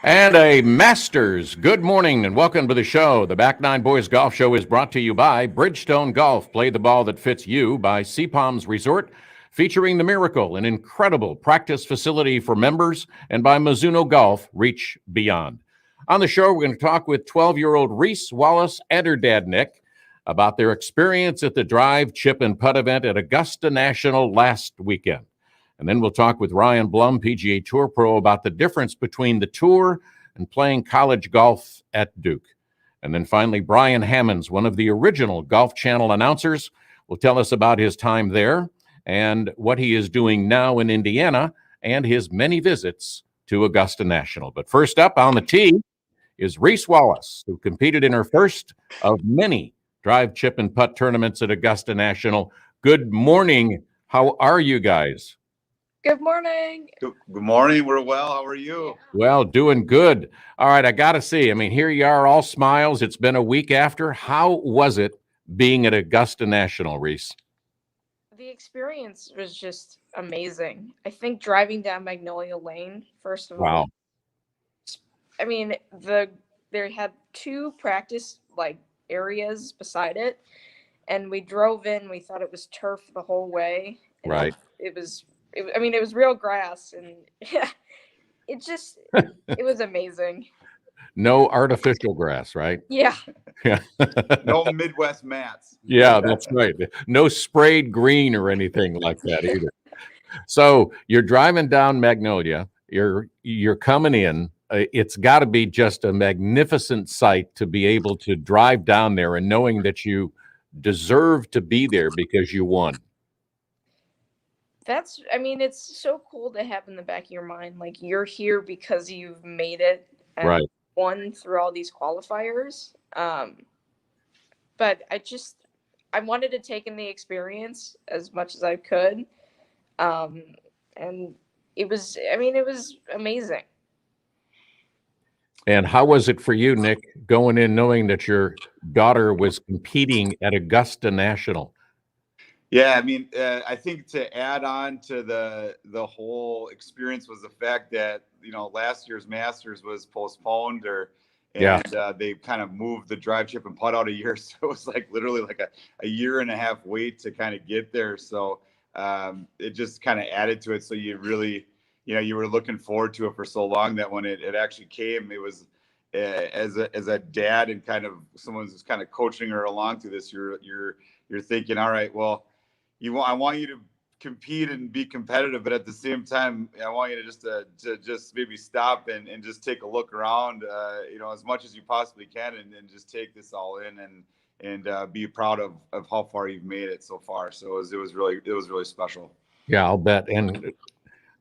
And a Masters. Good morning and welcome to the show. The Back Nine Boys Golf Show is brought to you by Bridgestone Golf. Play the ball that fits you by Sea Palms Resort, featuring The Miracle, an incredible practice facility for members, and by Mizuno Golf, reach beyond. On the show, we're going to talk with 12-year-old Reese Wallace and her dad, Nick, about their experience at the Drive, Chip, and Putt event at Augusta National last weekend. And then we'll talk with Ryan Blum, PGA Tour Pro, about the difference between the tour and playing college golf at Duke. And then finally, Brian Hammonds, one of the original Golf Channel announcers, will tell us about his time there and what he is doing now in Indiana and his many visits to Augusta National. But first up on the tee is Reese Wallace, who competed in her first of many Drive, Chip, and Putt tournaments at Augusta National. Good morning. How are you guys? Good morning. Good morning. We're well. How are you? Well, doing good. All right, I got to see. I mean, here you are, all smiles. It's been a week after. How was it being at Augusta National, Reese? The experience was just amazing. I think driving down Magnolia Lane, first of all. I mean, they had two practice areas beside it, and we drove in. We thought it was turf the whole way. Right. It was real grass, and yeah, it was amazing. No artificial grass, right? Yeah. Yeah. No Midwest mats. Yeah, that's right. No sprayed green or anything like that either. So you're driving down Magnolia. You're coming in. It's got to be just a magnificent sight to be able to drive down there and knowing that you deserve to be there because you won. It's so cool to have in the back of your mind, like you're here because you've made it and Right. won through all these qualifiers. But I wanted to take in the experience as much as I could. And it was amazing. And how was it for you, Nick, going in knowing that your daughter was competing at Augusta National? Yeah, I think to add on to the whole experience was the fact that last year's Masters was postponed, they kind of moved the Drive, Chip, and Putt out a year, so it was literally a year and a half wait to kind of get there. So it just kind of added to it. So you really, you were looking forward to it for so long that when it actually came, it was as a dad and kind of someone who's kind of coaching her along through this. You're thinking, all right, well. I want you to compete and be competitive, but at the same time, I want you to just maybe stop and just take a look around, as much as you possibly can, and just take this all in and be proud of how far you've made it so far. So it was really special. Yeah, I'll bet. And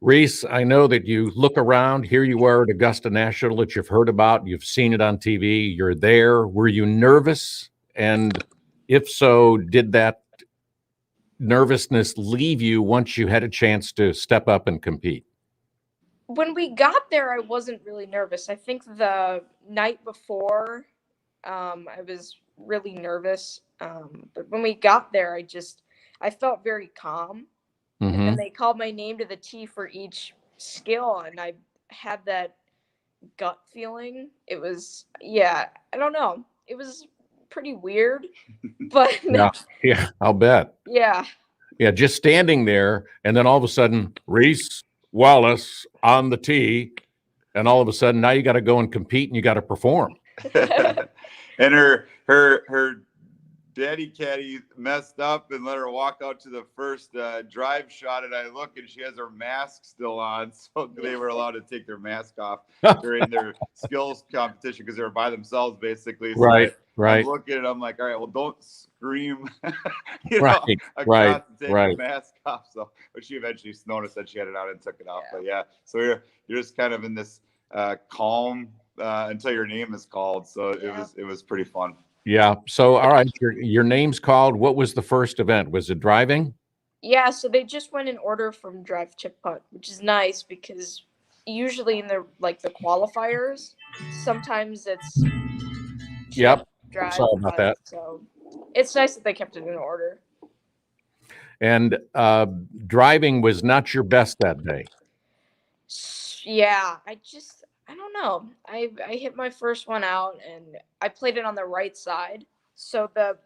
Reese, I know that you look around. Here you are at Augusta National that you've heard about. You've seen it on TV. You're there. Were you nervous? And if so, did that nervousness leave you once you had a chance to step up and compete? When we got there, I wasn't really nervous. I think the night before, I was really nervous. But when we got there, I felt very calm. Mm-hmm. And then they called my name to the tee for each skill, and I had that gut feeling. It was, I don't know. It was pretty weird, but yeah, I'll bet. Yeah, just standing there, and then all of a sudden, Reese Wallace on the tee, and all of a sudden now you got to go and compete and you got to perform. And her daddy caddy messed up and let her walk out to the first drive shot, and I look and she has her mask still on, so they were allowed to take their mask off during their skills competition because they were by themselves basically. So right. I'm looking and I'm like, all right, well, don't scream, right. take the mask off. So, but she eventually noticed that she had it out and took it off. But yeah, so you're just kind of in this calm until your name is called. So it was pretty fun. Yeah. So, all right, your name's called. What was the first event? Was it driving? Yeah. So they just went in order from Drive, Chip, Putt, which is nice because usually in the qualifiers, sometimes it's Chip, Drive. Sorry about that. So it's nice that they kept it in order. And driving was not your best that day. Yeah, I I don't know. I hit my first one out, and I played it on the right side. So the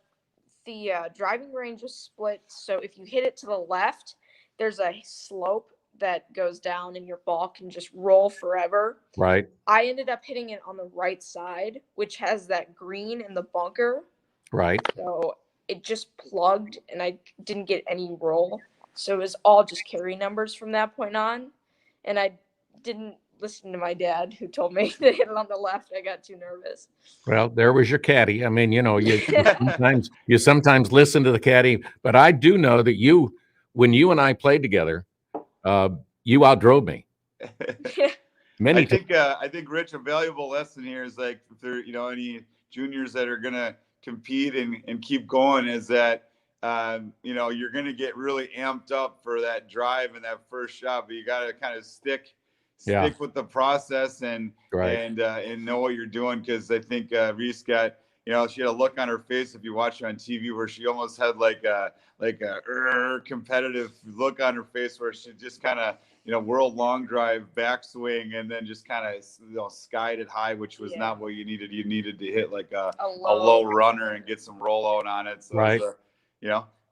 driving range is split. So if you hit it to the left, there's a slope that goes down, and your ball can just roll forever. Right. I ended up hitting it on the right side, which has that green in the bunker. Right. So it just plugged, and I didn't get any roll. So it was all just carry numbers from that point on. And I didn't listen to my dad, who told me to hit it on the left. I got too nervous. Well, there was your caddy. I mean, you sometimes listen to the caddy, but I do know that when you and I played together, you outdrove me. Many times. I think, Rich, a valuable lesson here is like, if there, any juniors that are gonna compete and keep going, is that you're gonna get really amped up for that drive and that first shot, but you got to kind of stick with the process and know what you're doing. Because I think Reese got, she had a look on her face, if you watch her on TV, where she almost had like a competitive look on her face, where she just kind of, world long drive backswing, and then just kind of skied it high, which was not what you needed. You needed to hit like a low runner and get some rollout on it. So right.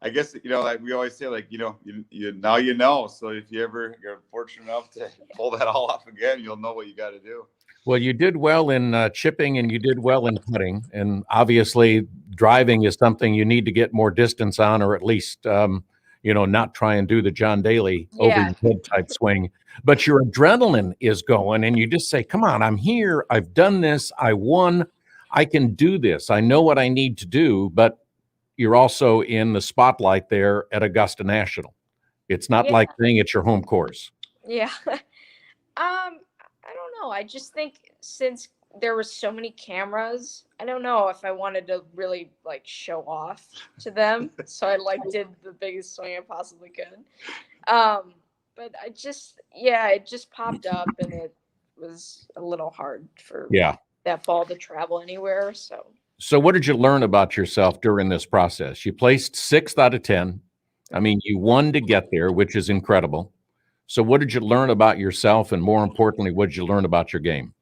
I guess, like we always say, like, now you know. So if you're fortunate enough to pull that all off again, you'll know what you got to do. Well, you did well in chipping, and you did well in putting. And obviously, driving is something you need to get more distance on, or at least, not try and do the John Daly over your head type swing. But your adrenaline is going, and you just say, come on, I'm here. I've done this. I won. I can do this. I know what I need to do. But you're also in the spotlight there at Augusta National. It's not like saying it's your home course. Yeah. I don't know. I just think since there were so many cameras, I don't know if I wanted to really like show off to them. So I did the biggest swing I possibly could. But it just popped up, and it was a little hard for that ball to travel anywhere. So what did you learn about yourself during this process? You placed 6th out of 10. I mean, you won to get there, which is incredible. So what did you learn about yourself? And more importantly, what did you learn about your game?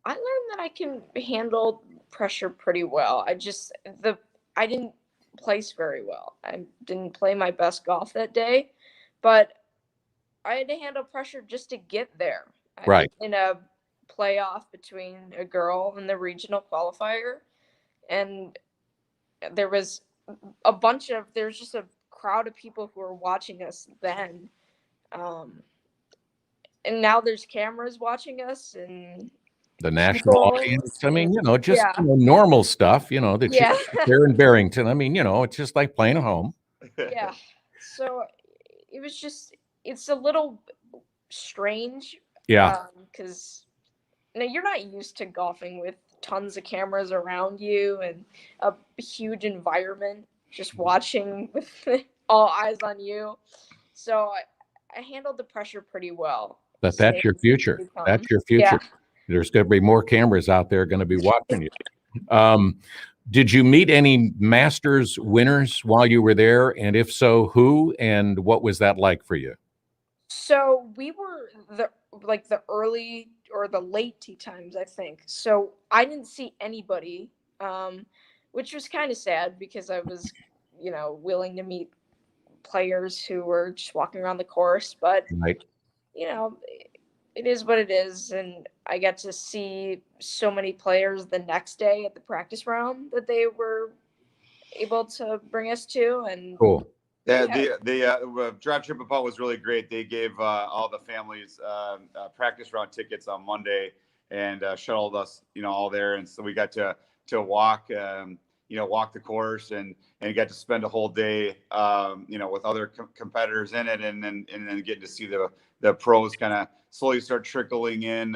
I learned that I can handle pressure pretty well. I didn't place very well. I didn't play my best golf that day, but I had to handle pressure just to get there. Right. In a playoff between a girl and the regional qualifier. And there was just a crowd of people who were watching us then. And now there's cameras watching us, and the national audience. I mean, normal stuff, that there in Barrington. I mean, it's just like playing at home. Yeah. So it was just, it's a little strange. Yeah. Because you're not used to golfing with tons of cameras around you and a huge environment just watching with all eyes on you. So I handled the pressure pretty well. But that's your future. That's your future. Yeah. There's going to be more cameras out there going to be watching you. Did you meet any Masters winners while you were there? And if so, who and what was that like for you? So we were the early or the late tee times, I think. So I didn't see anybody, which was kind of sad, because I was, willing to meet players who were just walking around the course. But, right. It is what it is. And I got to see so many players the next day at the practice round that they were able to bring us to. And cool. Yeah, the Drive Trip Putt was really great. They gave all the families practice round tickets on Monday, and shuttled us, all there. And so we got to walk, walk the course, and got to spend a whole day, with other competitors in it, and then getting to see the pros kind of slowly start trickling in,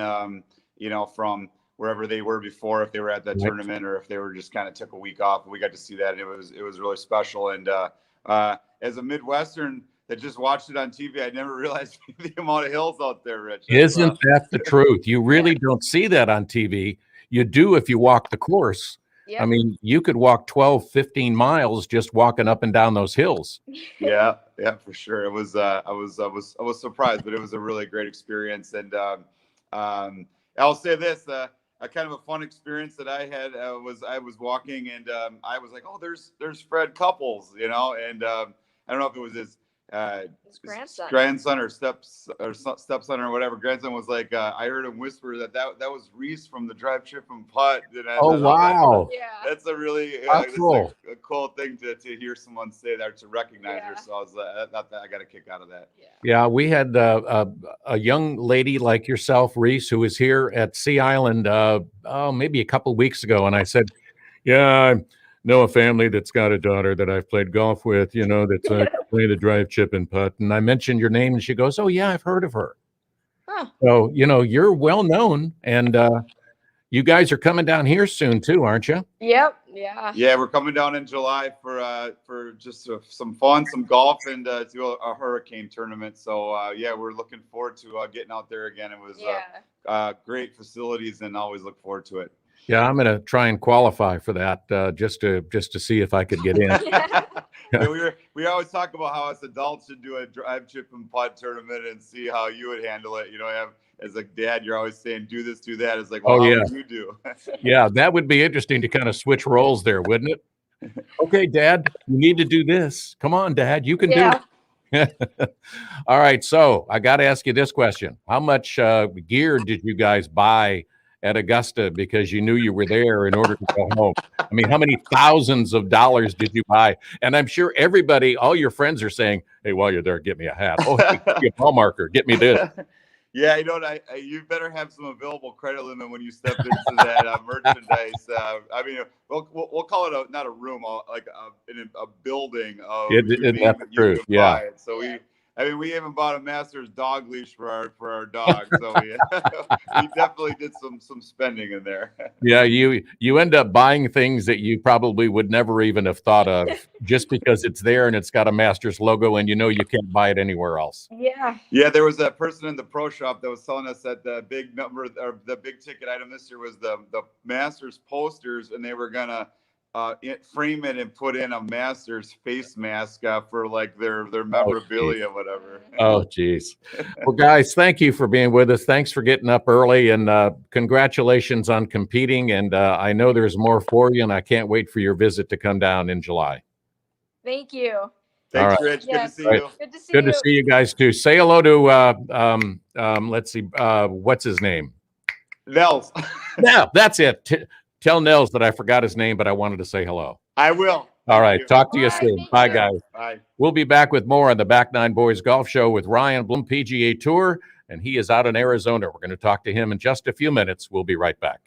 from wherever they were before, if they were at that tournament or if they were just kind of took a week off. We got to see that, and it was really special. And as a Midwestern that just watched it on TV, I never realized the amount of hills out there, Rich. Isn't that the truth? You really don't see that on TV. You do if you walk the course. Yep. I mean, you could walk 12, 15 miles just walking up and down those hills. Yeah, for sure. It was I was surprised, but it was a really great experience. And I'll say this: a kind of a fun experience that I had was I was walking and I was like, "Oh, there's Fred Couples," and I don't know if it was His grandson. grandson or stepson or whatever. Grandson was like, I heard him whisper that was Reese from the Drive, Chip, and Putt. And I Oh, thought, wow. Yeah. that's a really That's cool. a cool thing to hear someone say that, to recognize her. Yeah. So I thought that I got a kick out of that. Yeah. Yeah, we had a young lady like yourself, Reese, who was here at Sea Island maybe a couple of weeks ago, and I said, "Yeah, I know a family that's got a daughter that I've played golf with, that's play the drive, chip, and putt." And I mentioned your name, and she goes, "Oh yeah, I've heard of her." Huh. So you're well known, and you guys are coming down here soon too, aren't you? Yep. Yeah. Yeah, we're coming down in July for just some fun, some golf, and do a hurricane tournament. So yeah, we're looking forward to getting out there again. It was great facilities, and always look forward to it. Yeah, I'm going to try and qualify for that just to see if I could get in. Yeah, we always talk about how us adults should do a drive, chip, and putt tournament and see how you would handle it. As a dad, you're always saying, do this, do that. It's like, well, how would you do? Yeah, that would be interesting to kind of switch roles there, wouldn't it? Okay, Dad, you need to do this. Come on, Dad, you can do it. All right, so I got to ask you this question. How much gear did you guys buy at Augusta because you knew you were there in order to go home? I mean, how many thousands of dollars did you buy? And I'm sure everybody, all your friends are saying, "Hey, while you're there, get me a hat. Oh, hey, get me a ball marker. Get me this." Yeah, you better have some available credit limit when you step into that merchandise. I mean, we'll call it not a room, like a building of That's the truth. Yeah. it. So we even bought a Master's dog leash for our dog. So we definitely did some spending in there. Yeah, you end up buying things that you probably would never even have thought of just because it's there and it's got a Masters logo and you can't buy it anywhere else. Yeah. Yeah, there was a person in the pro shop that was telling us that the big number or the big ticket item this year was the Masters posters, and they were gonna frame it and put in a Masters face mask for like their memorabilia, whatever. Oh, geez. Well, guys, thank you for being with us. Thanks for getting up early, and congratulations on competing. And I know there's more for you, and I can't wait for your visit to come down in July. Thank you. Thanks, All right. Rich. Good to see you. Good to see Good you. to see you guys too. Say hello to let's see, what's his name? Nels. Yeah, that's it. Tell Nels that I forgot his name, but I wanted to say hello. I will. All right. you. Talk to you Bye. soon. Thank Bye, you. guys. Bye. We'll be back with more on the Back Nine Boys Golf Show with Ryan Bloom, PGA Tour, and he is out in Arizona. We're going to talk to him in just a few minutes. We'll be right back.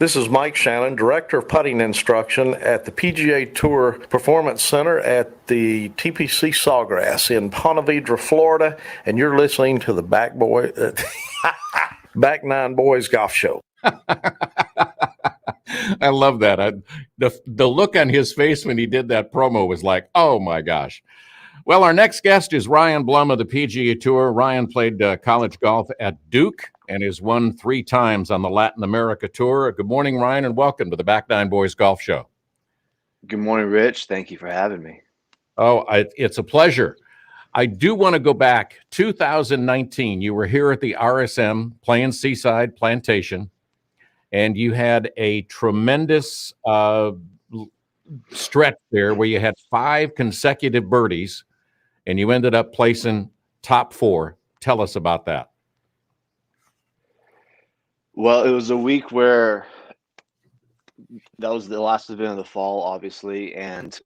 This is Mike Shannon, Director of Putting Instruction at the PGA Tour Performance Center at the TPC Sawgrass in Ponte Vedra, Florida, and you're listening to the Back Nine Boys Golf Show. I love that. The look on his face when he did that promo was like, oh my gosh. Well, our next guest is Ryan Blum of the PGA Tour. Ryan played college golf at Duke and has won 3 times on the Latin America Tour. Good morning, Ryan, and welcome to the Back Nine Boys Golf Show. Good morning, Rich. Thank you for having me. Oh, it's a pleasure. I do want to go back. 2019, you were here at the RSM playing Seaside Plantation, and you had a tremendous stretch there where you had 5 consecutive birdies, and you ended up placing top 4. Tell us about that. Well, it was a week where that was the last event of the fall, obviously, and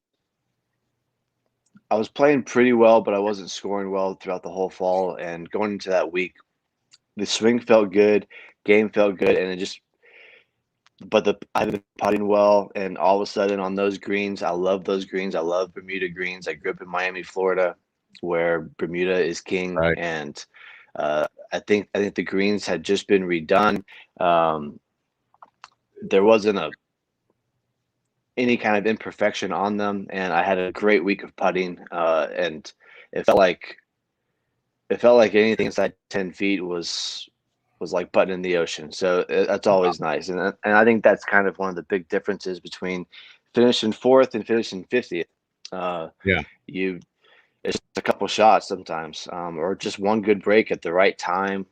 I was playing pretty well, but I wasn't scoring well throughout the whole fall. And going into that week, the swing felt good, game felt good, and I've been putting well, and all of a sudden on those greens, I love those greens. I love Bermuda greens. I grew up in Miami, Florida, where Bermuda is king, right. And I think the greens had just been redone. There wasn't any kind of imperfection on them, and I had a great week of putting, and it felt like anything inside 10 feet was like putting in the ocean. So that's always nice, and I think that's kind of one of the big differences between finishing 4th and finishing 50th. It's a couple shots sometimes, or just one good break at the right time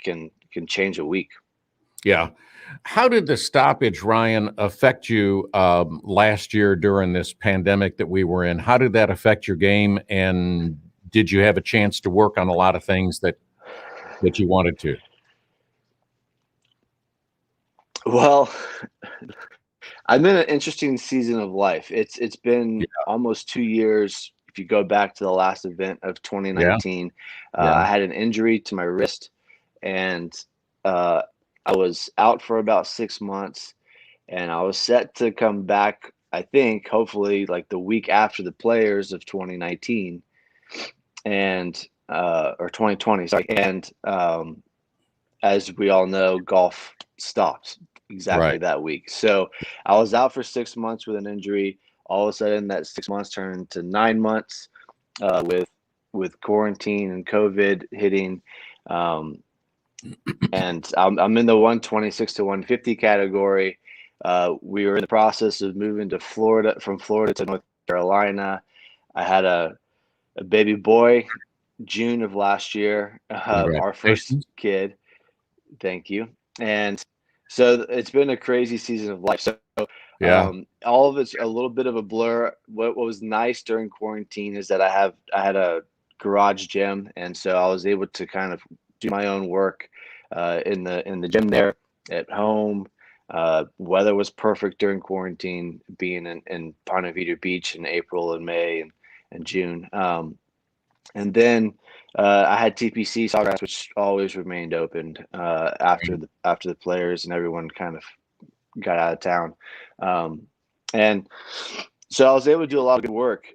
can change a week. Yeah. How did the stoppage, Ryan, affect you last year during this pandemic that we were in? How did that affect your game? And did you have a chance to work on a lot of things that you wanted to? Well, I'm in an interesting season of life. It's been almost 2 years. If you go back to the last event of 2019, I had an injury to my wrist, and I was out for about 6 months, and I was set to come back, I think, hopefully like the week after the Players of 2019 and or 2020, sorry. And as we all know, golf stopped exactly that week. So I was out for 6 months with an injury. All of a sudden, that 6 months turned to 9 months with quarantine and COVID hitting. And I'm in the 126 to 150 category. We were in the process of moving to Florida, from Florida to North Carolina. I had a baby boy June of last year, our first kid. Thank you. And so it's been a crazy season of life. So all of it's a little bit of a blur. What was nice during quarantine is that I had a garage gym, and so I was able to kind of do my own work in the gym there at home. Weather was perfect during quarantine, being in Ponte Vedra Beach in April and May and June. And then I had TPC Sawgrass, which always remained open after the Players and everyone kind of got out of town. And so I was able to do a lot of good work.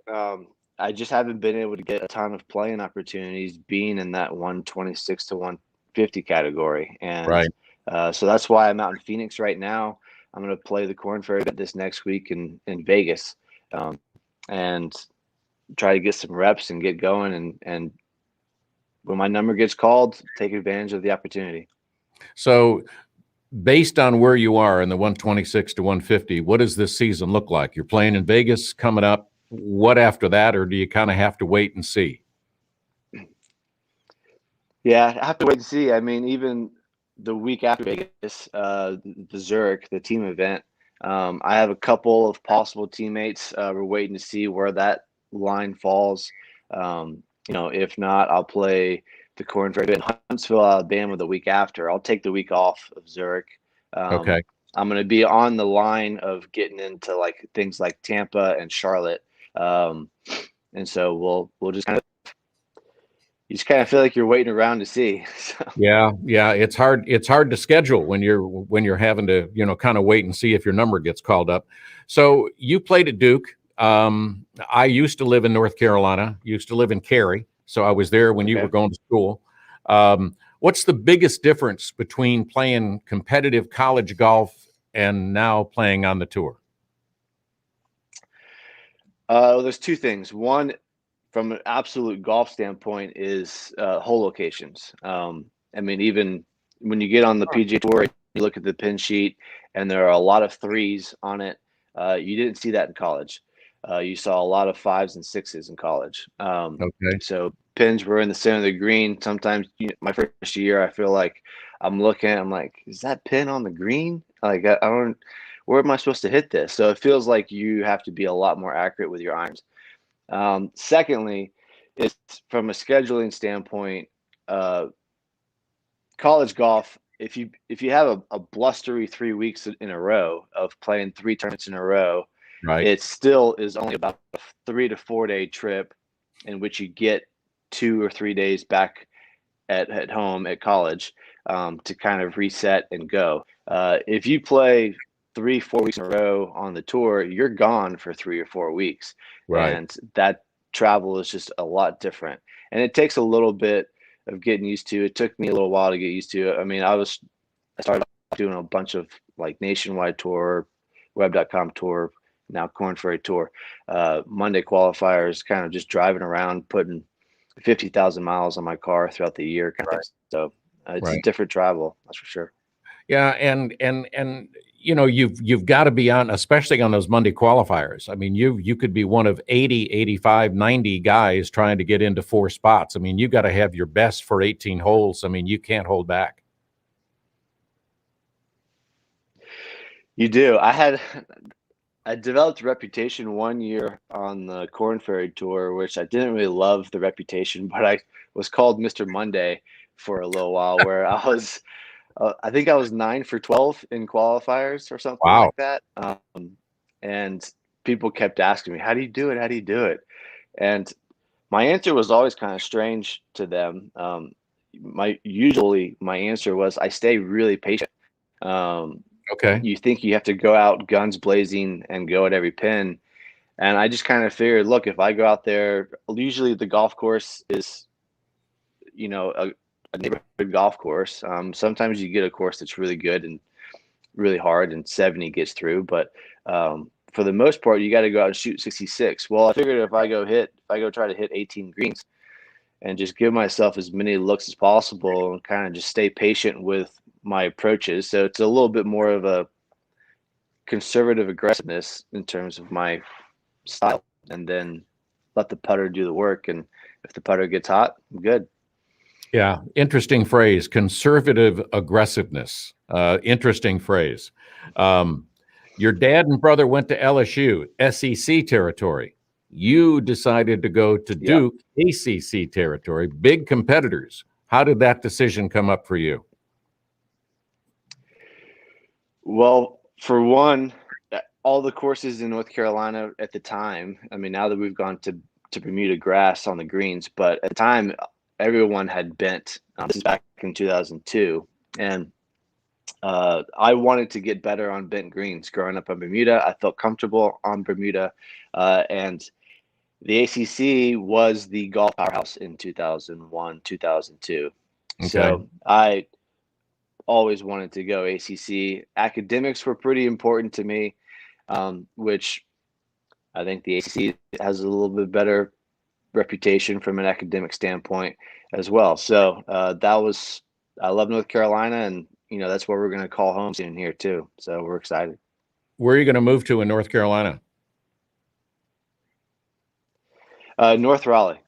I just haven't been able to get a ton of playing opportunities being in that 126 to 150 category. And so that's why I'm out in Phoenix right now. I'm going to play the Korn Ferry event this next week in Vegas, and try to get some reps and get going. And when my number gets called, take advantage of the opportunity. So based on where you are in the 126 to 150, what does this season look like? You're playing in Vegas coming up. What after that, or do you kind of have to wait and see? Yeah, I have to wait and see. I mean, even the week after Vegas, the Zurich, the team event, I have a couple of possible teammates. We're waiting to see where that line falls. If not, I'll play the Korn Ferry in Huntsville, Alabama the week after. I'll take the week off of Zurich. Okay. I'm going to be on the line of getting into like things like Tampa and Charlotte. And so we'll just kind of you just kind of feel like you're waiting around to see. So, Yeah, yeah, it's hard. It's hard to schedule when you're having to, kind of wait and see if your number gets called up. So you played at Duke. I used to live in North Carolina. Used to live in Cary, so I was there when you okay. were going to school. What's the biggest difference between playing competitive college golf and now playing on the tour? There's two things. One, from an absolute golf standpoint, is hole locations. I mean, even when you get on the PGA Tour, you look at the pin sheet, and there are a lot of threes on it. You didn't see that in college. You saw a lot of 5s and 6s in college. Okay. So pins were in the center of the green. Sometimes, my first year, I feel like I'm like, is that pin on the green? Like, I don't. Where am I supposed to hit this? So it feels like you have to be a lot more accurate with your irons. Secondly, it's from a scheduling standpoint, college golf. If you have a blustery 3 weeks in a row of playing 3 tournaments in a row, Right. it still is only about a 3 to 4 day trip in which you get 2 or 3 days back at home at college to kind of reset and go. If you play 3-4 weeks in a row on the tour, you're gone for 3 or 4 weeks. Right. And that travel is just a lot different. And it takes a little bit of getting used to. It took me a little while to get used to it. I mean, I started doing a bunch of like Nationwide Tour, Web.com Tour, now Corn Ferry Tour, Monday qualifiers, kind of just driving around, putting 50,000 miles on my car throughout the year. Kind of. So it's a different travel, that's for sure. Yeah, and you've got to be on, especially on those Monday qualifiers. I mean, you could be one of 80, 85, 90 guys trying to get into 4 spots. I mean, you got to have your best for 18 holes. I mean, you can't hold back. You do. I developed a reputation one year on the Corn Ferry Tour, which I didn't really love the reputation, but I was called Mr. Monday for a little while, where I think I was 9 for 12 in qualifiers or something like that. And people kept asking me, how do you do it? How do you do it? And my answer was always kind of strange to them. My answer was, I stay really patient. Okay. You think you have to go out guns blazing and go at every pin. And I just kind of figured, look, if I go out there, usually the golf course is, a neighborhood golf course. Sometimes you get a course that's really good and really hard and 70 gets through, but for the most part, you got to go out and shoot 66. Well, I figured if I go try to hit 18 greens and just give myself as many looks as possible and kind of just stay patient with my approaches. So it's a little bit more of a conservative aggressiveness in terms of my style, and then let the putter do the work. And if the putter gets hot, I'm good. Yeah, interesting phrase, conservative aggressiveness. Interesting phrase. Your dad and brother went to LSU, SEC territory. You decided to go to Duke, ACC territory, big competitors. How did that decision come up for you? Well, for one, all the courses in North Carolina at the time, I mean, now that we've gone to Bermuda grass on the greens, but at the time, everyone had bent. This is back in 2002. And I wanted to get better on bent greens. Growing up on Bermuda, I felt comfortable on Bermuda. And the ACC was the golf powerhouse in 2001, 2002. Okay. So I always wanted to go ACC. Academics were pretty important to me, which I think the ACC has a little bit better reputation from an academic standpoint as well. So I love North Carolina, and that's where we're going to call home soon here too. So we're excited. Where are you going to move to in North Carolina? North Raleigh.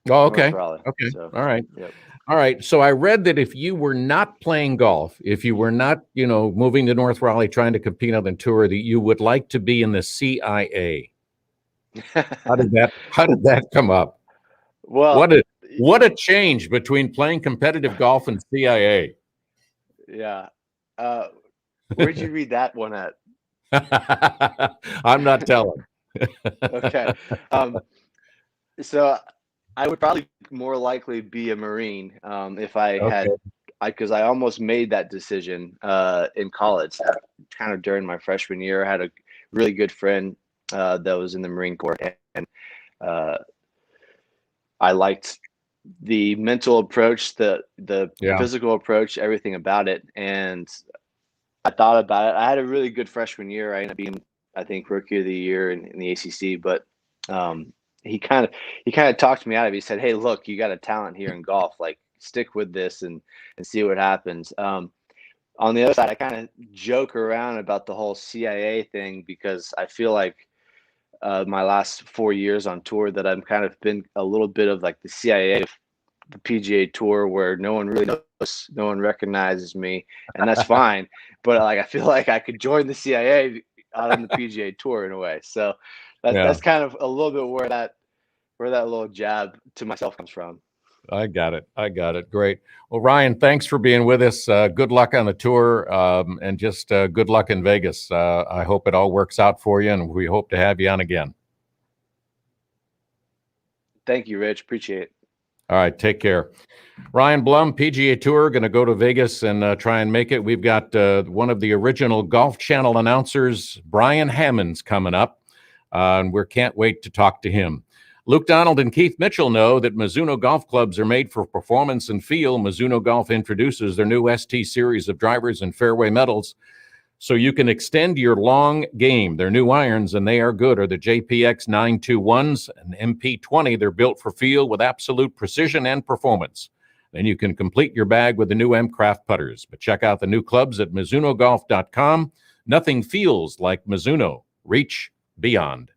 Oh, okay. North Raleigh. Okay. So, all right. Yep. All right. So I read that if you were not playing golf, if you were not, moving to North Raleigh trying to compete on the tour, that you would like to be in the CIA. How did that come up? Well, what a change between playing competitive golf and CIA. Yeah. Where'd you read that one at? I'm not telling. Okay. So I would probably more likely be a Marine if I Okay. had, because I almost made that decision in college. Kind of during my freshman year, I had a really good friend that was in the Marine Corps, and uh, I liked the mental approach, the Yeah. physical approach, everything about it, and I thought about it. I had a really good freshman year. I ended up being, I think, rookie of the year in the ACC. But um, he kind of talked me out of it. He said, "Hey, look, you got a talent here in golf. Like, stick with this and see what happens." On the other side, I kind of joke around about the whole CIA thing because I feel like my last 4 years on tour that I've kind of been a little bit of like the CIA of the PGA Tour, where no one really knows, no one recognizes me, and that's fine. But like, I feel like I could join the CIA out on the PGA Tour in a way. So Yeah. that's kind of a little bit where that little jab to myself comes from. I got it. I got it. Great. Well, Ryan, thanks for being with us. Good luck on the tour, and just good luck in Vegas. I hope it all works out for you, and we hope to have you on again. Thank you, Rich. Appreciate it. All right. Take care. Ryan Blum, PGA Tour, going to go to Vegas and try and make it. We've got one of the original Golf Channel announcers, Brian Hammonds, coming up, and we can't wait to talk to him. Luke Donald and Keith Mitchell know that Mizuno golf clubs are made for performance and feel. Mizuno Golf introduces their new ST series of drivers and fairway metals so you can extend your long game. Their new irons, and they are good, are the JPX 921s and MP20. They're built for feel with absolute precision and performance. Then you can complete your bag with the new M-Craft putters. But check out the new clubs at MizunoGolf.com. Nothing feels like Mizuno. Reach beyond.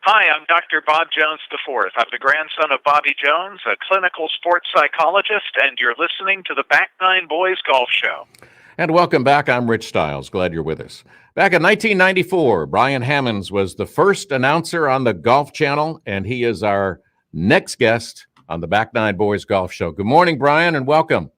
Hi, I'm Dr. Bob Jones IV. I'm the grandson of Bobby Jones, a clinical sports psychologist, and you're listening to the Back Nine Boys Golf Show. And welcome back. I'm Rich Stiles. Glad you're with us. Back in 1994, Brian Hammonds was the first announcer on the Golf Channel, and he is our next guest on the Back Nine Boys Golf Show. Good morning, Brian, and welcome.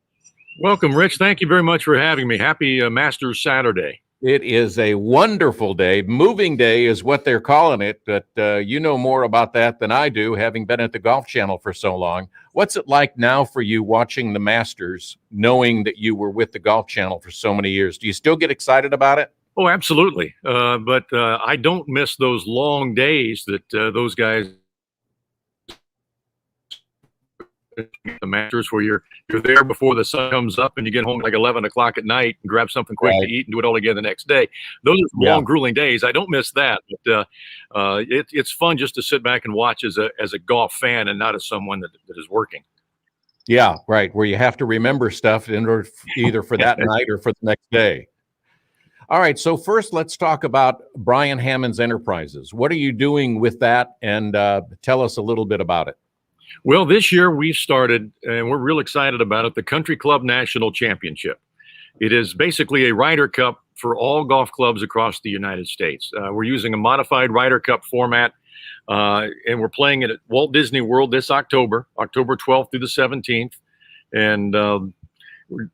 Welcome, Rich. Thank you very much for having me. Happy Masters Saturday. It is a wonderful day. Moving day is what they're calling it, but you know more about that than I do, having been at the Golf Channel for so long. What's it like now for you watching the Masters, knowing that you were with the Golf Channel for so many years? Do you still get excited about it? Oh, absolutely. But I don't miss those long days that those guys, the Masters, where you're there before the sun comes up and you get home like 11 o'clock at night and grab something quick to eat and do it all again the next day. Those are long, grueling days. I don't miss that. But it's fun just to sit back and watch as a golf fan and not as someone that is working. Yeah, right. Where you have to remember stuff in order either for that night or for the next day. All right. So first, let's talk about Brian Hammonds Enterprises. What are you doing with that? And tell us a little bit about it. Well, this year we've started, and we're real excited about it, the Country Club National Championship. It is basically a Ryder Cup for all golf clubs across the United States. We're using a modified Ryder Cup format, and we're playing it at Walt Disney World this October 12th through the 17th. And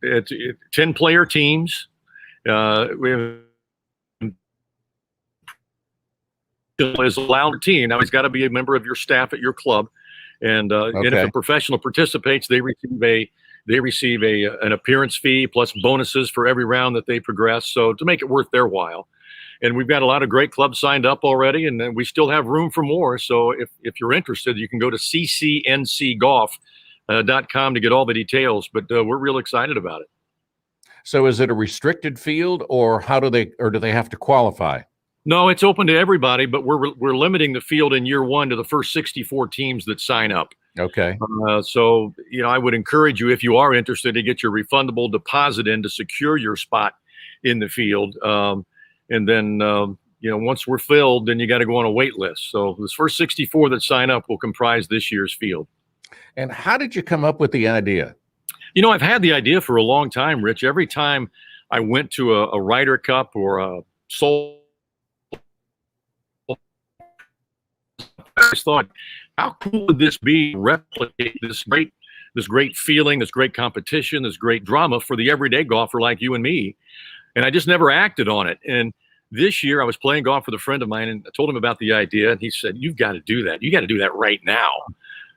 it's 10-player teams. We have is allowed a team. Now, he's got to be a member of your staff at your club. And if a professional participates, they receive an appearance fee plus bonuses for every round that they progress. So to make it worth their while. And we've got a lot of great clubs signed up already, and we still have room for more. So if you're interested, you can go to ccncgolf.com to get all the details. But we're real excited about it. So is it a restricted field, or do they have to qualify? No, it's open to everybody, but we're limiting the field in year one to the first 64 teams that sign up. Okay. So, I would encourage you, if you are interested, to get your refundable deposit in to secure your spot in the field. And then, once we're filled, then you got to go on a wait list. So this first 64 that sign up will comprise this year's field. And how did you come up with the idea? I've had the idea for a long time, Rich. Every time I went to a Ryder Cup or a Soul, I just thought, how cool would this be to replicate this great feeling, this great competition, this great drama for the everyday golfer like you and me? And I just never acted on it. And this year I was playing golf with a friend of mine, and I told him about the idea, and he said, "You've got to do that. You got to do that right now."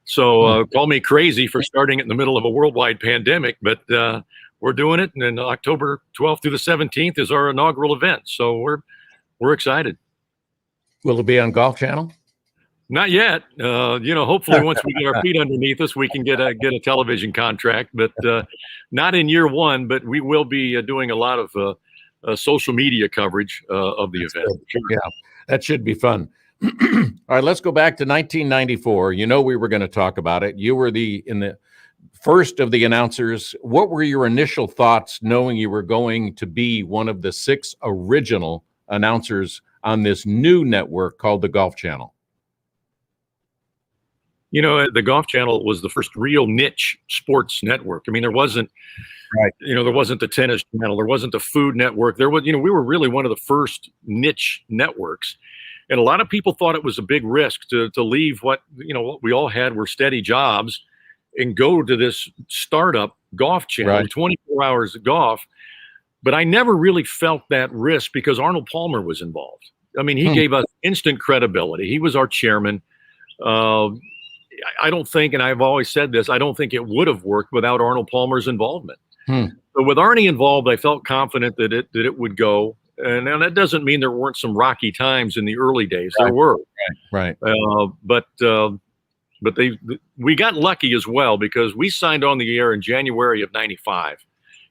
So call me crazy for starting it in the middle of a worldwide pandemic, but we're doing it. And then October 12th through the 17th is our inaugural event. So we're excited. Will it be on Golf Channel? Not yet. Hopefully once we get our feet underneath us, we can get a television contract, but not in year one. But we will be doing a lot of social media coverage of the event. Sure. Yeah, that should be fun. All right, let's go back to 1994. We were going to talk about it. You were in the first of the announcers. What were your initial thoughts knowing you were going to be one of the 6 original announcers on this new network called the Golf Channel? The Golf Channel was the first real niche sports network. I mean, there wasn't, there wasn't the tennis channel, there wasn't the food network. There was, we were really one of the first niche networks. And a lot of people thought it was a big risk to leave what we all had were steady jobs and go to this startup golf channel, 24 hours of golf. But I never really felt that risk because Arnold Palmer was involved. I mean, he gave us instant credibility. He was our chairman. I don't think, and I've always said this, I don't think it would have worked without Arnold Palmer's involvement. But with Arnie involved, I felt confident that it would go. And that doesn't mean there weren't some rocky times in the early days. There were. Right. But we got lucky as well because we signed on the air in January of '95,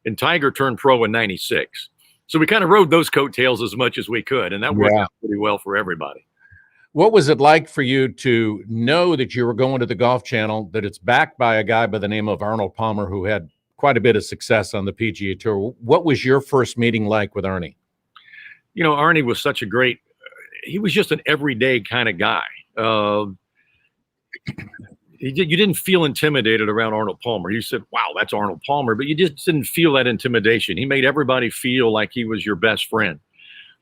and Tiger turned pro in '96. So we kind of rode those coattails as much as we could, and that worked out pretty well for everybody. What was it like for you to know that you were going to the Golf Channel, that it's backed by a guy by the name of Arnold Palmer, who had quite a bit of success on the PGA Tour? What was your first meeting like with Arnie? Arnie was such a great, he was just an everyday kind of guy. you didn't feel intimidated around Arnold Palmer. You said, wow, that's Arnold Palmer, but you just didn't feel that intimidation. He made everybody feel like he was your best friend.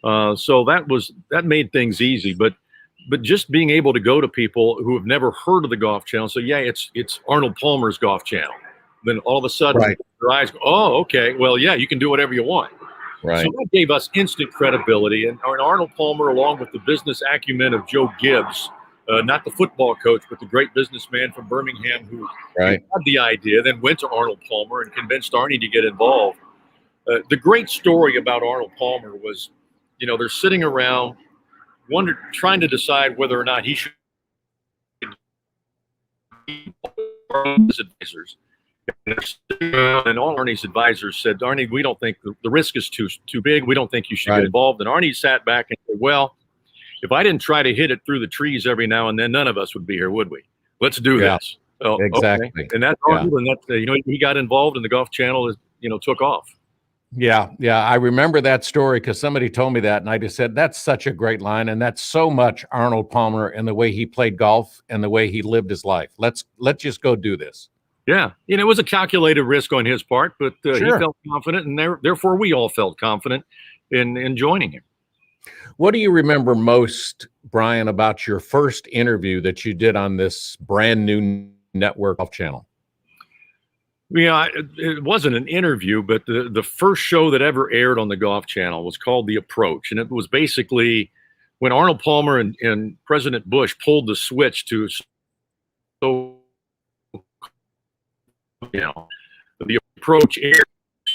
So that made things easy, but just being able to go to people who have never heard of the Golf Channel, so yeah, it's Arnold Palmer's Golf Channel. Then all of a sudden, Right. their eyes go, oh, okay, well, yeah, you can do whatever you want. Right. So that gave us instant credibility. And Arnold Palmer, along with the business acumen of Joe Gibbs, not the football coach, but the great businessman from Birmingham who Right. had the idea, then went to Arnold Palmer and convinced Arnie to get involved. The great story about Arnold Palmer was, they're sitting around trying to decide whether or not he should be his advisors. And all Arnie's advisors said, Arnie, we don't think the risk is too big. We don't think you should Right. get involved. And Arnie sat back and said, well, if I didn't try to hit it through the trees every now and then, none of us would be here, would we? Let's do Yeah. this. Oh, Exactly. okay. And that's Yeah. Arnold, and that he got involved, and the Golf Channel took off. Yeah, I remember that story because somebody told me that, and I just said that's such a great line, and that's so much Arnold Palmer and the way he played golf and the way he lived his life. Let's just go do this. Yeah, it was a calculated risk on his part, but he Sure. felt confident, and therefore we all felt confident in joining him. What do you remember most, Brian, about your first interview that you did on this brand new network Golf Channel? Yeah, it wasn't an interview, but the first show that ever aired on the Golf Channel was called The Approach. And it was basically when Arnold Palmer and President Bush pulled the switch to, The Approach aired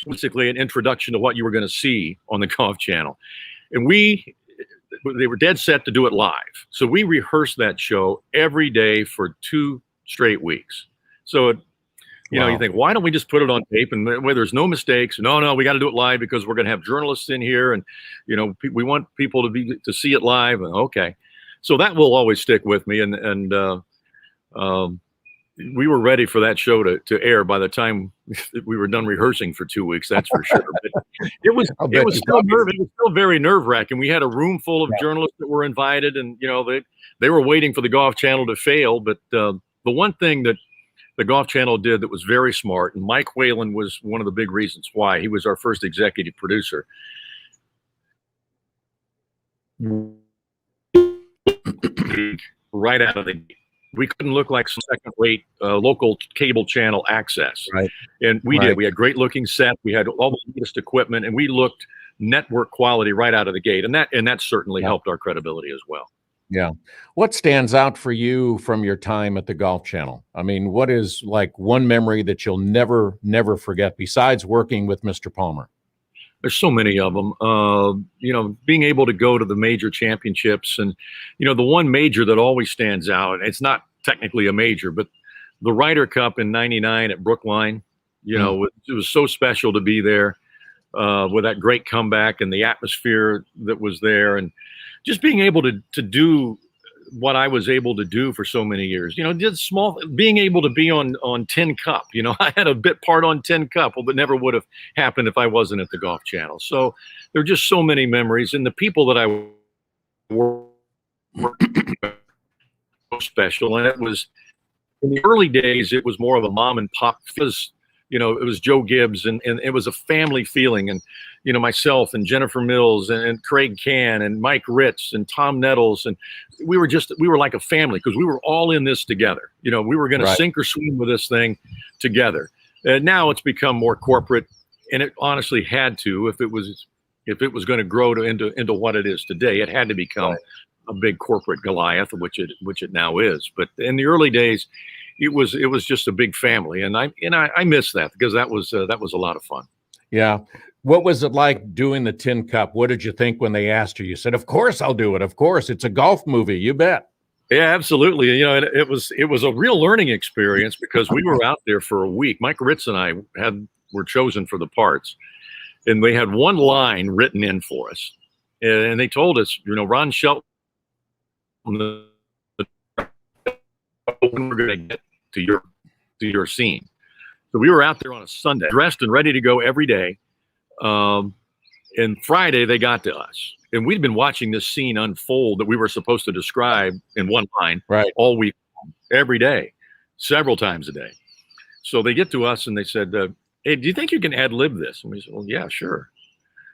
basically an introduction to what you were going to see on the Golf Channel. And they were dead set to do it live. So we rehearsed that show every day for 2 straight weeks. So Wow. you think, why don't we just put it on tape and where there's no mistakes? No, we got to do it live because we're going to have journalists in here, and we want people to see it live. And okay, so that will always stick with me. And we were ready for that show to air by the time we were done rehearsing for 2 weeks. That's for sure. But it was still very nerve wracking. We had a room full of journalists that were invited, and they were waiting for the Golf Channel to fail. But the one thing that the Golf Channel did that was very smart, and Mike Whalen was one of the big reasons why. He was our first executive producer. Right out of the gate. We couldn't look like some second-rate local cable channel access. Right. And we Right. did. We had great looking set. We had all the latest equipment, and we looked network quality right out of the gate. And that certainly helped our credibility as well. Yeah. What stands out for you from your time at the Golf Channel? I mean, what is like one memory that you'll never forget besides working with Mr. Palmer? There's so many of them. Being able to go to the major championships, and the one major that always stands out. It's not technically a major, but the Ryder Cup in '99 at Brookline. It was so special to be there with that great comeback and the atmosphere that was there, and just being able to do what I was able to do for so many years. Being able to be on Tin Cup. I had a bit part on Tin Cup, but never would have happened if I wasn't at the Golf Channel. So there are just so many memories, and the people that I were so special. And it was in the early days, it was more of a mom and pop. It was Joe Gibbs, and it was a family feeling. And, myself and Jennifer Mills and Craig Cann and Mike Ritz and Tom Nettles. And we were like a family because we were all in this together. We were going to sink or swim with this thing together. And now it's become more corporate, and it honestly had to, if it was going to grow into what it is today, it had to become a big corporate Goliath, which it now is. But in the early days, it was just a big family, and I miss that because that was a lot of fun. Yeah. What was it like doing the Tin Cup? What did you think when they asked you? You said, "Of course I'll do it. Of course, it's a golf movie. You bet." Yeah, absolutely. It was a real learning experience because we were out there for a week. Mike Ritz and I were chosen for the parts, and they had one line written in for us, and they told us, Ron Shelton, when we're going to get to your scene. So we were out there on a Sunday, dressed and ready to go every day. And Friday they got to us, and we'd been watching this scene unfold that we were supposed to describe in one line Right. all week, every day, several times a day. So they get to us and they said, "Hey, do you think you can ad lib this?" And we said, "Well, yeah, sure."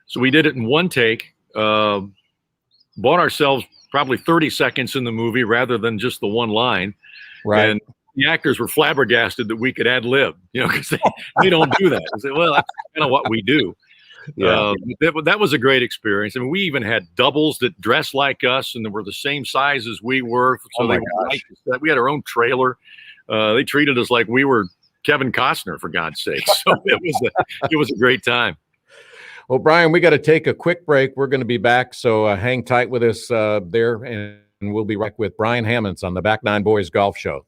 So we did it in one take. Bought ourselves probably 30 seconds in the movie rather than just the one line. Right. And the actors were flabbergasted that we could ad lib, because they don't do that. I said, well, that's kind of what we do. Yeah. That was a great experience. I mean, we even had doubles that dressed like us and they were the same size as we were. So Oh my they were like that. We had our own trailer. They treated us like we were Kevin Costner, for God's sake. So it was a great time. Well, Brian, we got to take a quick break. We're going to be back, so hang tight with us there, and we'll be right with Brian Hammonds on the Back Nine Boys Golf Show.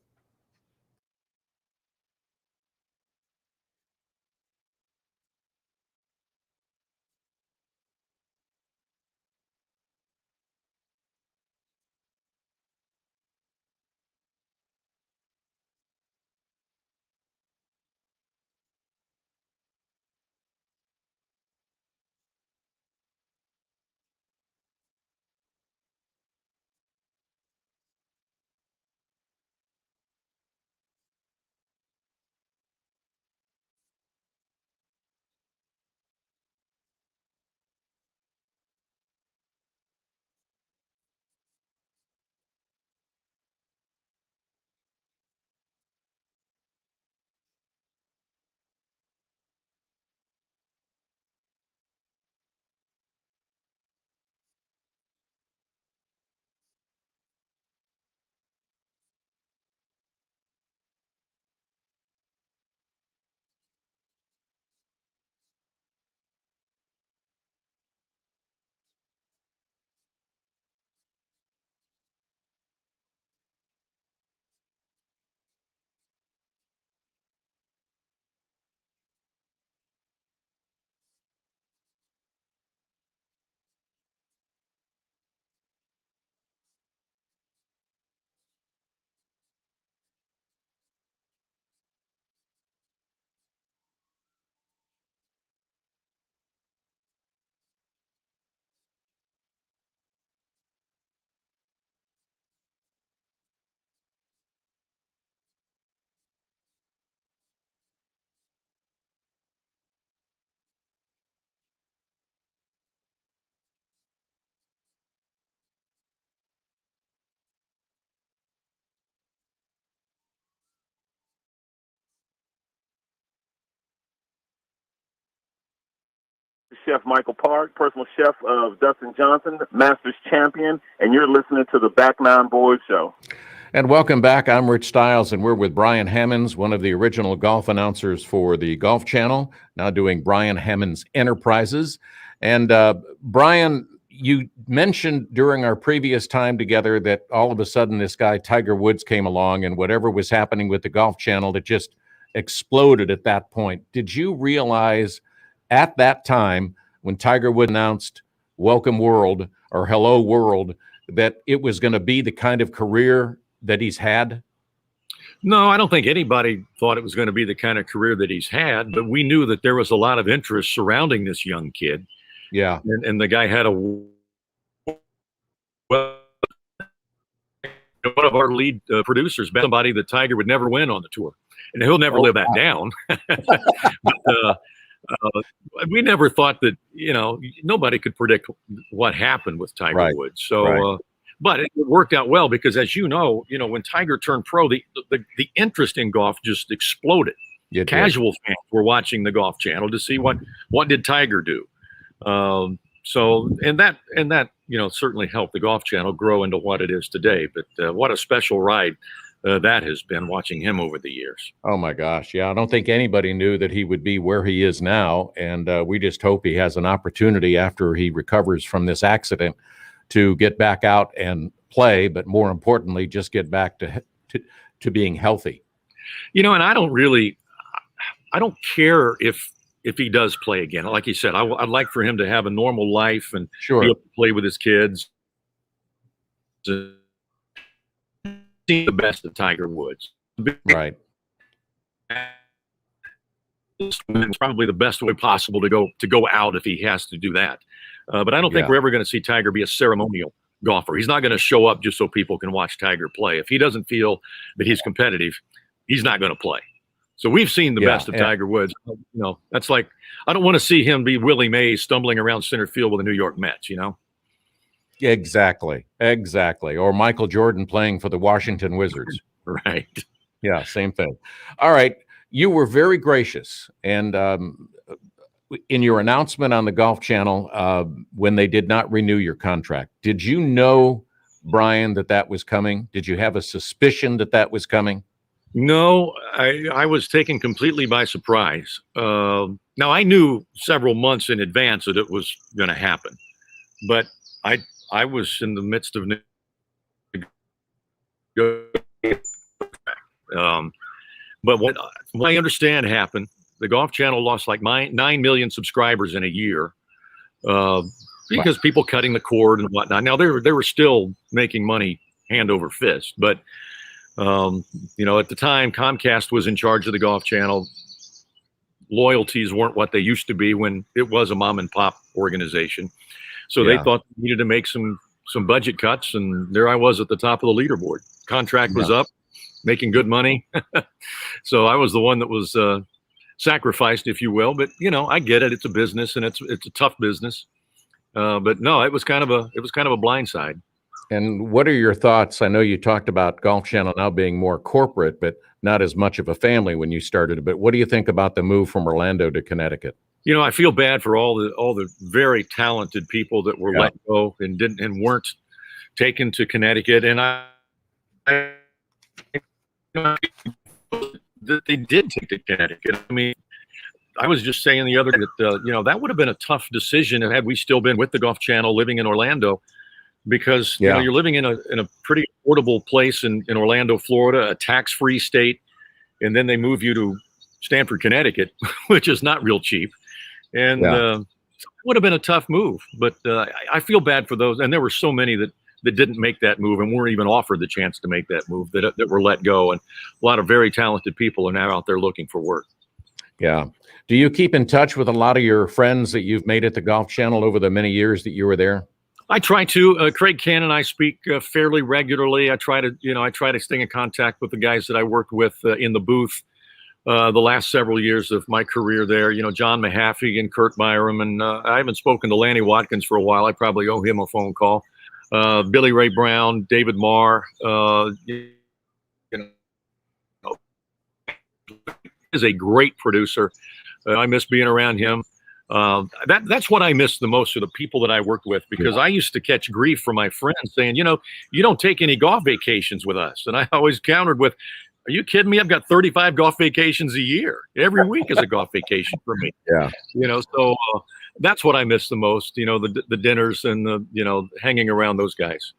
Chef Michael Park, personal chef of Dustin Johnson, Masters champion, and you're listening to the Back Nine Boys Show. And welcome back. I'm Rich Stiles, and we're with Brian Hammonds, one of the original golf announcers for the Golf Channel, now doing Brian Hammonds Enterprises. And Brian, you mentioned during our previous time together that all of a sudden this guy, Tiger Woods, came along, and whatever was happening with the Golf Channel, it just exploded at that point. Did you realize at that time when Tiger Woods announced Welcome World or Hello World that it was going to be the kind of career that he's had? No, I don't think anybody thought it was going to be the kind of career that he's had, but we knew that there was a lot of interest surrounding this young kid. Yeah. And the guy had one of our lead producers, somebody that Tiger would never win on the tour. And he'll never live that down. But, we never thought that, nobody could predict what happened with Tiger Woods. So, but it worked out well because, as you know, when Tiger turned pro, the interest in golf just exploded. Casual fans were watching the Golf Channel to see what did Tiger do. So that certainly helped the Golf Channel grow into what it is today. But what a special ride that has been, watching him over the years. Oh my gosh. Yeah. I don't think anybody knew that he would be where he is now. And we just hope he has an opportunity after he recovers from this accident to get back out and play, but more importantly, just get back to being healthy. And I don't care if he does play again. Like you said, I'd like for him to have a normal life and be able to play with his kids. See the best of Tiger Woods. Right. it's probably the best way possible to go out if he has to do that. But I don't think Yeah. we're ever going to see Tiger be a ceremonial golfer. He's not going to show up just so people can watch Tiger play. If he doesn't feel that he's competitive, he's not going to play. So we've seen the best of Tiger Woods. You know, that's like, I don't want to see him be Willie Mays stumbling around center field with the New York Mets, you know? Exactly. Or Michael Jordan playing for the Washington Wizards. Right. Yeah, same thing. All right. You were very gracious. And in your announcement on the Golf Channel, when they did not renew your contract, did you know, Brian, that was coming? Did you have a suspicion that was coming? No, I was taken completely by surprise. Now, I knew several months in advance that it was going to happen, but I was in the midst of but what I understand happened, the Golf Channel lost like 9 million subscribers in a year because people cutting the cord and whatnot. Now, they were still making money hand over fist, but you know, at the time, Comcast was in charge of the Golf Channel. Loyalties weren't what they used to be when it was a mom and pop organization. So they thought they needed to make some budget cuts, and there I was at the top of the leaderboard. Contract was up, making good money. So I was the one that was sacrificed, if you will. But you know, I get it; it's a business, and it's a tough business. But no, it was kind of a blindside. And what are your thoughts? I know you talked about Golf Channel now being more corporate, but not as much of a family when you started. But what do you think about the move from Orlando to Connecticut? You know, I feel bad for all the very talented people that were let go and weren't taken to Connecticut. And that they did take to Connecticut. I mean, I was just saying the other day that you know, that would have been a tough decision had we still been with the Golf Channel living in Orlando. Because you know, you're living in a pretty affordable place in Orlando, Florida, a tax-free state, and then they move you to Stamford, Connecticut, which is not real cheap, and it would have been a tough move. But I feel bad for those, and there were so many that didn't make that move and weren't even offered the chance to make that move, that were let go, and a lot of very talented people are now out there looking for work. Yeah. Do you keep in touch with a lot of your friends that you've made at the Golf Channel over the many years that you were there? I try to. Craig Cannon and I speak fairly regularly. I try to stay in contact with the guys that I worked with in the booth the last several years of my career there. You know, John Mahaffey and Kurt Byram, and I haven't spoken to Lanny Watkins for a while. I probably owe him a phone call. Billy Ray Brown, David Marr. You know, is a great producer. I miss being around him. That's what I miss the most, are the people that I worked with, because I used to catch grief from my friends saying, you know, you don't take any golf vacations with us. And I always countered with, are you kidding me? I've got 35 golf vacations a year. Every week is a golf vacation for me. Yeah. You know, so that's what I miss the most, you know, the dinners and the, you know, hanging around those guys.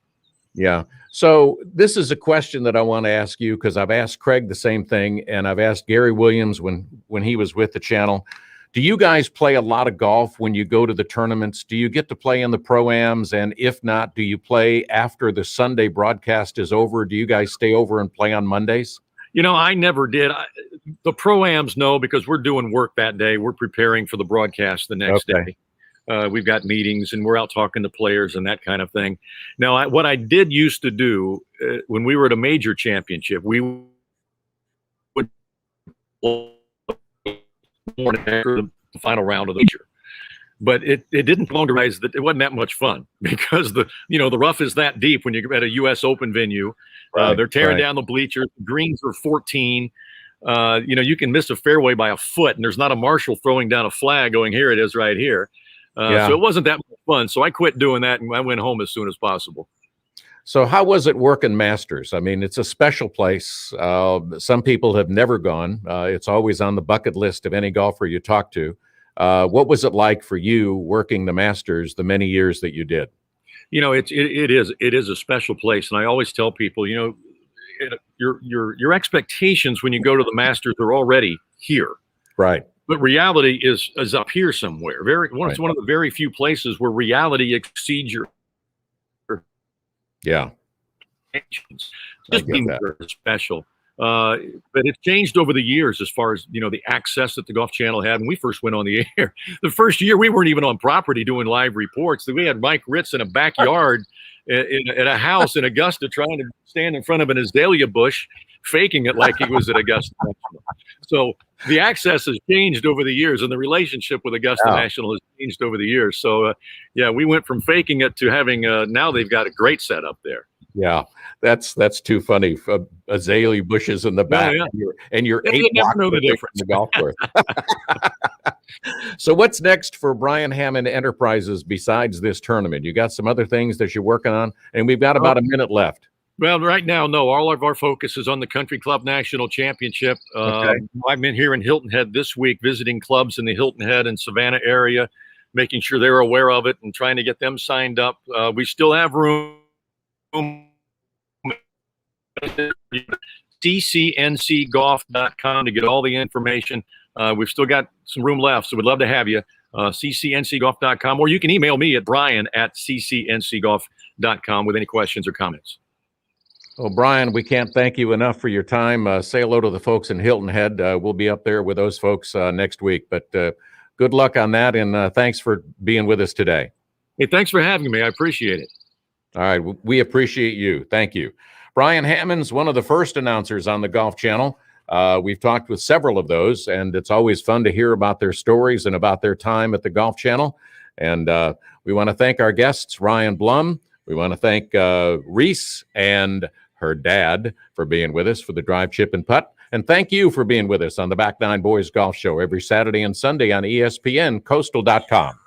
Yeah. So this is a question that I want to ask you, because I've asked Craig the same thing, and I've asked Gary Williams when he was with the channel. Do you guys play a lot of golf when you go to the tournaments? Do you get to play in the Pro-Ams? And if not, do you play after the Sunday broadcast is over? Do you guys stay over and play on Mondays? You know, I never did. The Pro-Ams, no, because we're doing work that day. We're preparing for the broadcast the next day. We've got meetings and we're out talking to players and that kind of thing. Now, what I did used to do when we were at a major championship, we would after the final round of the major. But it didn't realize that it wasn't that much fun, because the rough is that deep when you're at a U.S. Open venue. They're tearing down the bleachers. The greens are 14. You can miss a fairway by a foot, and there's not a marshal throwing down a flag going, here it is right here. So it wasn't that much fun. So I quit doing that, and I went home as soon as possible. So how was it working Masters? I mean, it's a special place. Some people have never gone. It's always on the bucket list of any golfer you talk to. What was it like for you working the Masters the many years that you did? You know, it is a special place, and I always tell people, you know, your expectations when you go to the Masters are already here, right? But reality is up here somewhere. It's one of the very few places where reality exceeds your expectations. Just being very special. But it's changed over the years as far as, the access that the Golf Channel had when we first went on the air. The first year, we weren't even on property doing live reports. We had Mike Ritz in a backyard in a house in Augusta trying to stand in front of an azalea bush, faking it like he was at Augusta National. So the access has changed over the years, and the relationship with Augusta National has changed over the years. So, we went from faking it to having now they've got a great setup there. Yeah, that's too funny. Azalea bushes in the back, and you're Yeah, 8 you never blocks know the away from difference. the golf course. So what's next for Brian Hammond Enterprises besides this tournament? You got some other things that you're working on, and we've got about a minute left. Well, right now, no. All of our focus is on the Country Club National Championship. Okay. I've been here in Hilton Head this week, visiting clubs in the Hilton Head and Savannah area, making sure they're aware of it and trying to get them signed up. We still have room. ccncgolf.com to get all the information. We've still got some room left, so we'd love to have you. ccncgolf.com, or you can email me at brian@ccncgolf.com with any questions or comments. Well, Brian, we can't thank you enough for your time. Say hello to the folks in Hilton Head. We'll be up there with those folks next week. But good luck on that, and thanks for being with us today. Hey, thanks for having me. I appreciate it. All right, we appreciate you. Thank you. Brian Hammond's one of the first announcers on the Golf Channel. We've talked with several of those, and it's always fun to hear about their stories and about their time at the Golf Channel. And we want to thank our guests, Ryan Blum. We want to thank Reese and her dad for being with us for the drive, chip, and putt. And thank you for being with us on the Back Nine Boys Golf Show every Saturday and Sunday on ESPN Coastal.com.